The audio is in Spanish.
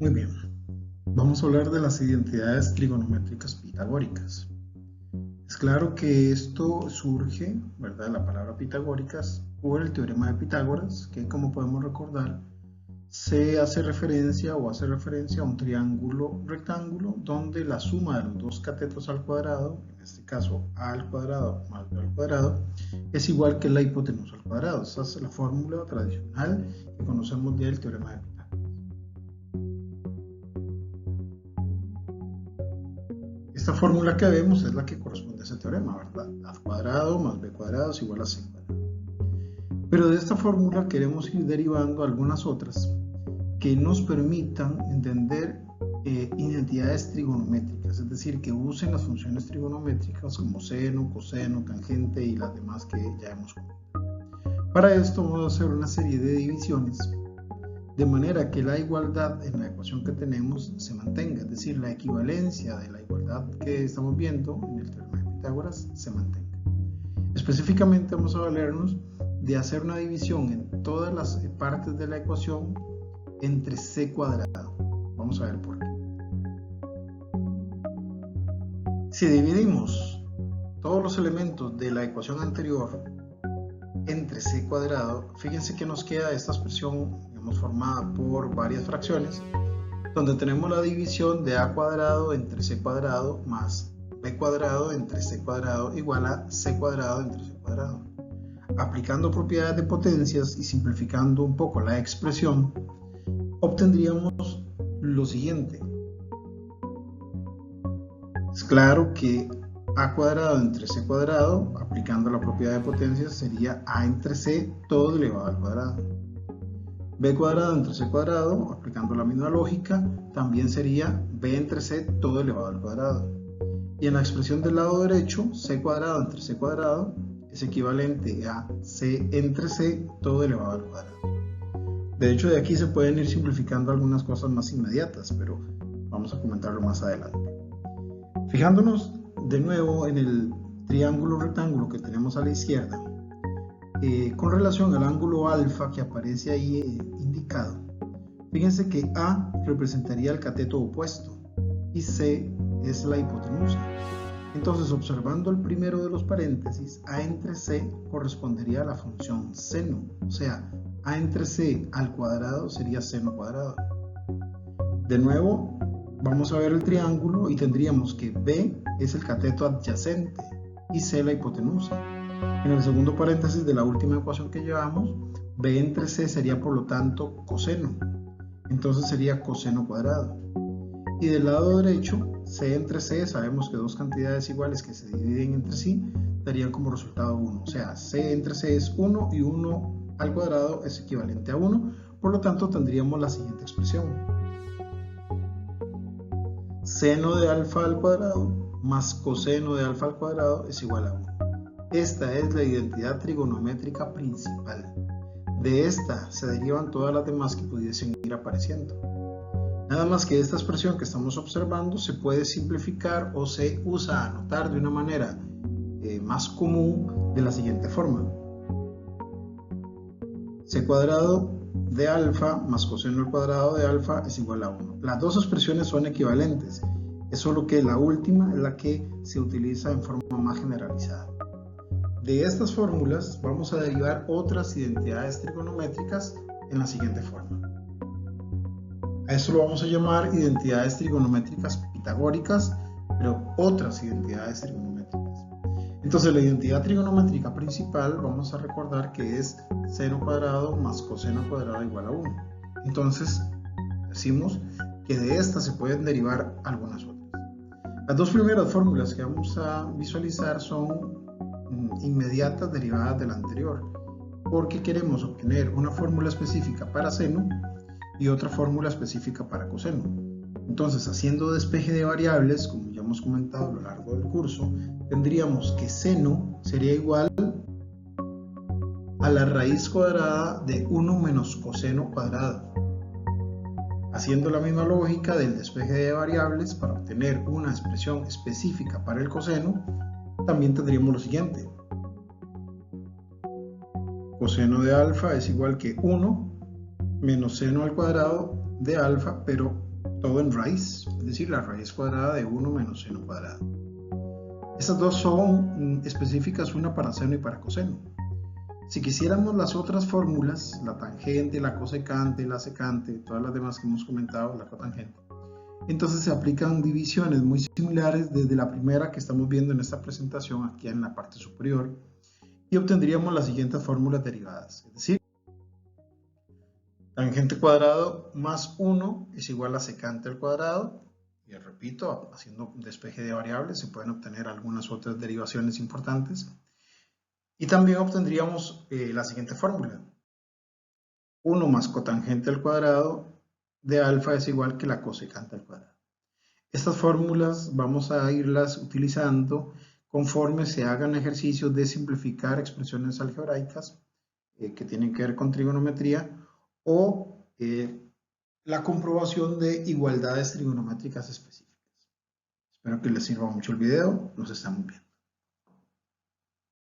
Muy bien, vamos a hablar de las identidades trigonométricas pitagóricas. Es claro que esto surge, ¿verdad? La palabra pitagóricas por el teorema de Pitágoras, que como podemos recordar, se hace referencia a un triángulo rectángulo donde la suma de los dos catetos al cuadrado, en este caso a al cuadrado más b al cuadrado, es igual que la hipotenusa al cuadrado. Esa es la fórmula tradicional que conocemos del teorema de Pitágoras. Esta fórmula que vemos es la que corresponde a ese teorema, ¿verdad? A cuadrado más b cuadrado es igual a c cuadrado. Pero de esta fórmula queremos ir derivando algunas otras que nos permitan entender identidades trigonométricas, es decir, que usen las funciones trigonométricas como seno, coseno, tangente y las demás que ya hemos comentado. Para esto vamos a hacer una serie de divisiones de manera que la igualdad en la ecuación que tenemos se mantenga, es decir, la equivalencia de la igualdad que estamos viendo en el teorema de Pitágoras se mantenga. Específicamente vamos a valernos de hacer una división en todas las partes de la ecuación entre c cuadrado. Vamos a ver por qué. Si dividimos todos los elementos de la ecuación anterior entre c cuadrado, fíjense que nos queda esta expresión formada por varias fracciones, donde tenemos la división de a cuadrado entre c cuadrado más b cuadrado entre c cuadrado igual a c cuadrado entre c cuadrado. Aplicando propiedades de potencias y simplificando un poco la expresión, obtendríamos lo siguiente. Es claro que a cuadrado entre c cuadrado, aplicando la propiedad de potencias, sería a entre c todo elevado al cuadrado. B cuadrado entre c cuadrado, aplicando la misma lógica, también sería b entre c todo elevado al cuadrado. Y en la expresión del lado derecho, c cuadrado entre c cuadrado es equivalente a c entre c todo elevado al cuadrado. De hecho, de aquí se pueden ir simplificando algunas cosas más inmediatas, pero vamos a comentarlo más adelante. Fijándonos de nuevo en el triángulo rectángulo que tenemos a la izquierda, con relación al ángulo alfa que aparece ahí indicado, fíjense que A representaría el cateto opuesto y C es la hipotenusa. Entonces, observando el primero de los paréntesis, A entre C correspondería a la función seno, o sea, A entre C al cuadrado sería seno cuadrado. De nuevo, vamos a ver el triángulo y tendríamos que B es el cateto adyacente y C la hipotenusa. En el segundo paréntesis de la última ecuación que llevamos, b entre c sería por lo tanto coseno, entonces sería coseno cuadrado. Y del lado derecho, c entre c, sabemos que dos cantidades iguales que se dividen entre sí darían como resultado 1, o sea, c entre c es 1 y 1 al cuadrado es equivalente a 1, por lo tanto tendríamos la siguiente expresión. Seno de alfa al cuadrado más coseno de alfa al cuadrado es igual a 1. Esta es la identidad trigonométrica principal. De esta se derivan todas las demás que pudiesen ir apareciendo. Nada más que esta expresión que estamos observando se puede simplificar o se usa a anotar de una manera más común de la siguiente forma. C cuadrado de alfa más coseno al cuadrado de alfa es igual a 1. Las dos expresiones son equivalentes, es solo que la última es la que se utiliza en forma más generalizada. De estas fórmulas vamos a derivar otras identidades trigonométricas en la siguiente forma. A esto lo vamos a llamar identidades trigonométricas pitagóricas, pero otras identidades trigonométricas. Entonces la identidad trigonométrica principal vamos a recordar que es seno cuadrado más coseno cuadrado igual a 1. Entonces decimos que de estas se pueden derivar algunas otras. Las dos primeras fórmulas que vamos a visualizar son inmediatas derivadas de la anterior, porque queremos obtener una fórmula específica para seno y otra fórmula específica para coseno. Entonces, haciendo despeje de variables, como ya hemos comentado a lo largo del curso, tendríamos que seno sería igual a la raíz cuadrada de 1 menos coseno cuadrado. Haciendo la misma lógica del despeje de variables para obtener una expresión específica para el coseno, también tendríamos lo siguiente. Coseno de alfa es igual que 1 menos seno al cuadrado de alfa, pero todo en raíz, es decir, la raíz cuadrada de 1 menos seno cuadrado. Estas dos son específicas, una para seno y para coseno. Si quisiéramos las otras fórmulas, la tangente, la cosecante, la secante, todas las demás que hemos comentado, la cotangente, entonces se aplican divisiones muy similares desde la primera que estamos viendo en esta presentación aquí en la parte superior y obtendríamos las siguientes fórmulas derivadas, es decir, tangente cuadrado más 1 es igual a secante al cuadrado. Y repito, haciendo un despeje de variables se pueden obtener algunas otras derivaciones importantes. Y también obtendríamos la siguiente fórmula. 1 más cotangente al cuadrado de alfa es igual que la cosecante al cuadrado. Estas fórmulas vamos a irlas utilizando conforme se hagan ejercicios de simplificar expresiones algebraicas que tienen que ver con trigonometría o la comprobación de igualdades trigonométricas específicas. Espero que les sirva mucho el video. Nos estamos viendo.